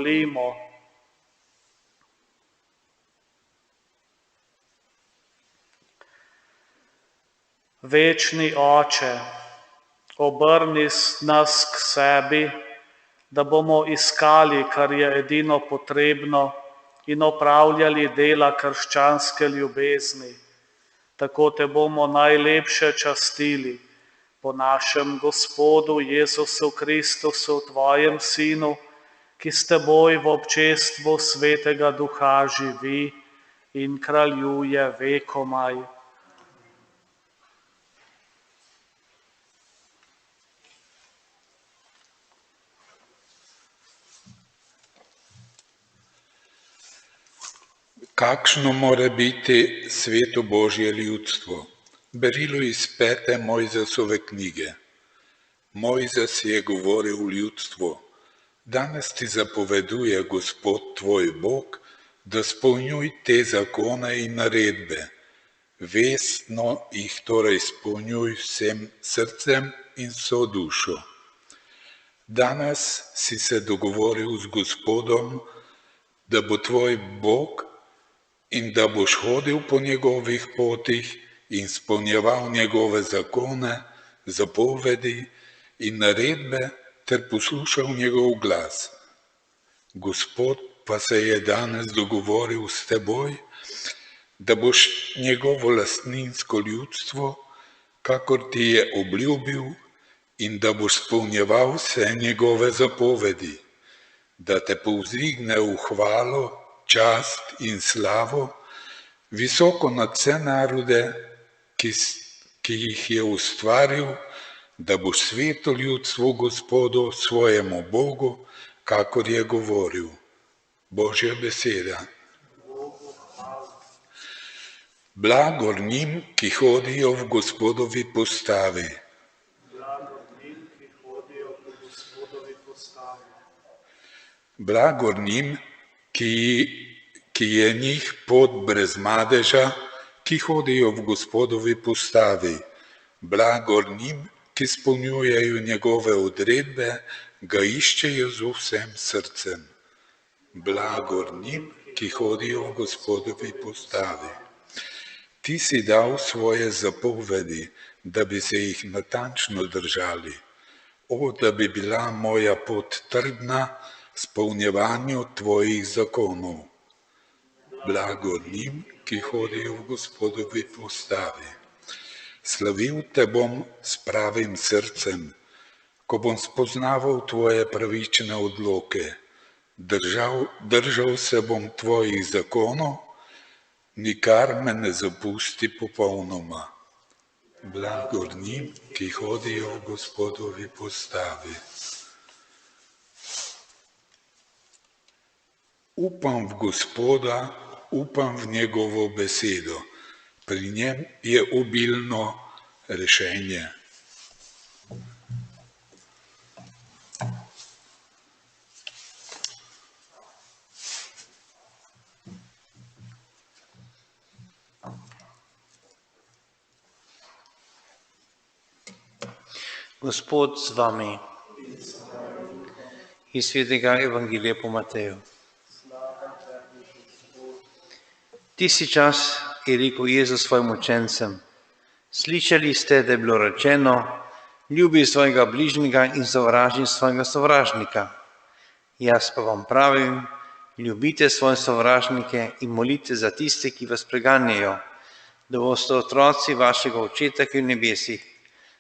Molimo. Večni Oče, obrni nas k sebi, da bomo iskali, kar je edino potrebno, in opravljali dela krščanske ljubezni. Tako te bomo najlepše častili po našem Gospodu Jezusu Kristusu, tvojem Sinu, ki s teboj v občestvu Svetega Duha živi in kraljuje vekomaj. Kakšno mora biti sveto Božje ljudstvo? Berilo iz 5. Mojzesove knjige. Mojzes je govoril ljudstvu: danes ti zapoveduje Gospod tvoj Bog, da spolnjuj te zakone in naredbe. Vestno jih torej spolnjuj vsem srcem in vso dušo. Danes si se dogovoril z Gospodom, da bo tvoj Bog in da boš hodil po njegovih potih in spolnjeval njegove zakone, zapovedi in naredbe ter poslušal njegov glas. Gospod pa se je danes dogovoril s teboj, da boš njegovo lastninsko ljudstvo, kakor ti je obljubil, in da boš spolnjeval vse njegove zapovedi, da te povzdigne v hvalo, čast in slavo, visoko nad vse narode, ki jih je ustvaril, da boš sveto ljudstvo Gospodu, svojemu Bogu, kakor je govoril. Božja beseda. Blagor njim, ki hodijo v Gospodovi postavi. Blagor njim, ki je njih pot brez madeža, ki hodijo v Gospodovi postavi. Blagor njim, ki spolnjujejo njegove odredbe, ga iščejo z vsem srcem. Blagor njim, ki hodijo v Gospodovi postavi. Ti si dal svoje zapovedi, da bi se jih natančno držali. O, da bi bila moja pot trdna, spolnjevanju tvojih zakonov. Blagor njim, ki hodijo v Gospodovi postavi. Slavil te bom s pravim srcem, ko bom spoznaval tvoje pravične odloke. Držal se bom tvojih zakonov, nikar me ne zapusti popolnoma. Blagor njim, ki hodijo v Gospodovi postavi. Upam v Gospoda, upam v njegovo besedo. Pri njem je obilno rešenje. Gospod z vami. Iz svetega Evangelija po Mateju. Tisti čas je rekel Jezus svojim učencem: slišali ste, da je bilo rečeno, ljubi svojega bližnjega in sovraži svojega sovražnika. Jaz pa vam pravim, ljubite svoje sovražnike in molite za tiste, ki vas preganjajo, da boste otroci vašega Očeta, ki je v nebesih.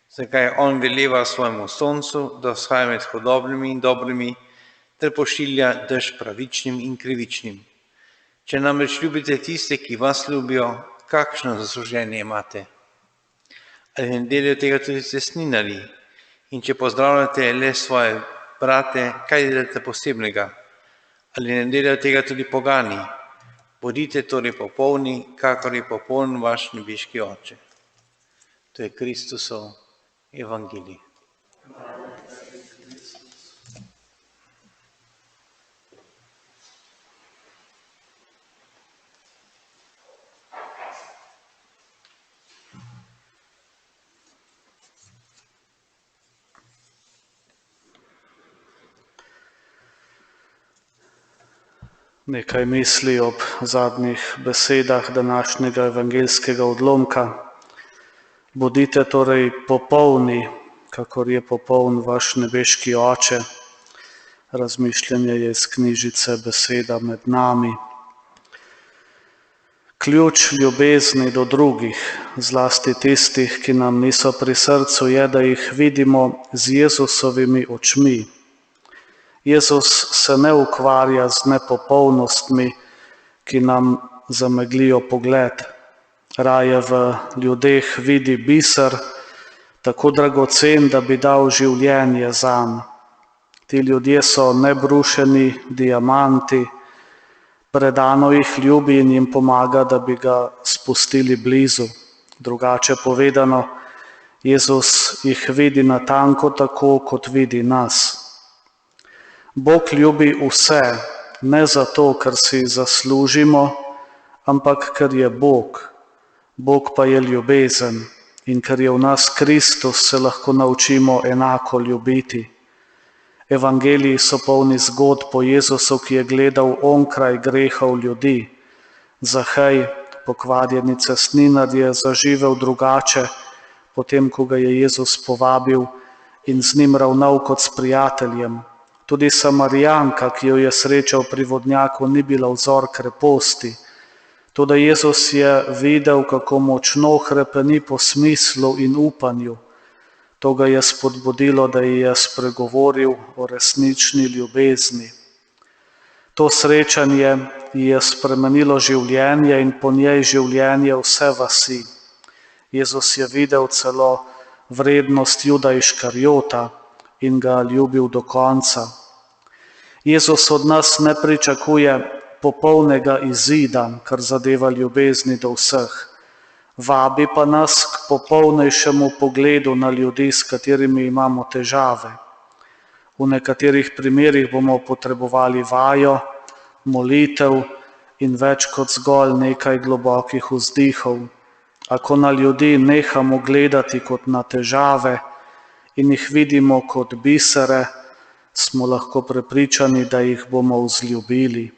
Zakaj on veleva svojemu soncu, da vzhaja med hudobnimi in dobrimi, ter pošilja dež pravičnim in krivičnim. Če namreč ljubite tiste, ki vas ljubijo, kakšno zasluženje imate? Ali ne delajo tega tudi cestninarji? In če pozdravljate le svoje brate, kaj delate posebnega? Ali ne delajo tega tudi pogani? Bodite torej popolni, kakor je popoln vaš nebeški Oče. To je Kristusov Evangelij. Nekaj misli ob zadnjih besedah današnjega evangeljskega odlomka. Bodite torej popolni, kakor je popoln vaš nebeški Oče. Razmišljanje je iz knjižice Beseda med nami. Ključ ljubezni do drugih, zlasti tistih, ki nam niso pri srcu, je, da jih vidimo z Jezusovimi očmi. Jezus se ne ukvarja z nepopolnostmi, ki nam zameglijo pogled. Raje v ljudeh vidi biser, tako dragocen, da bi dal življenje zanj. Ti ljudje so nebrušeni diamanti, predano jih ljubi in jim pomaga, da bi ga spustili blizu. Drugače povedano, Jezus jih vidi natanko tako, kot vidi nas. Bog ljubi vse, ne zato, ker si zaslužimo, ampak ker je Bog. Bog pa je ljubezen in ker je v nas Kristus, se lahko naučimo enako ljubiti. Evangeliji so polni zgodb o Jezusu, ki je gledal onkraj grehov ljudi. Zahej, pokvarjeni cestninar, je zaživel drugače, potem ko ga je Jezus povabil in z njim ravnal kot s prijateljem. Tudi Samarijanka, ki jo je srečal pri vodnjaku, ni bila vzor kreposti. Toda Jezus je videl, kako močno hrepeni po smislu in upanju. To ga je spodbudilo, da ji je spregovoril o resnični ljubezni. To srečanje ji je spremenilo življenje in po njej življenje vse vasi. Jezus je videl celo vrednost Juda Iškarijota in ga ljubil do konca. Jezus od nas ne pričakuje popolnega izida, kar zadeva ljubezni do vseh. Vabi pa nas k popolnejšemu pogledu na ljudi, s katerimi imamo težave. V nekaterih primerih bomo potrebovali vajo, molitev in več kot zgolj nekaj globokih vzdihov. A ko na ljudi nehamo gledati kot na težave in jih vidimo kot bisere, smo lahko prepričani, da jih bomo vzljubili.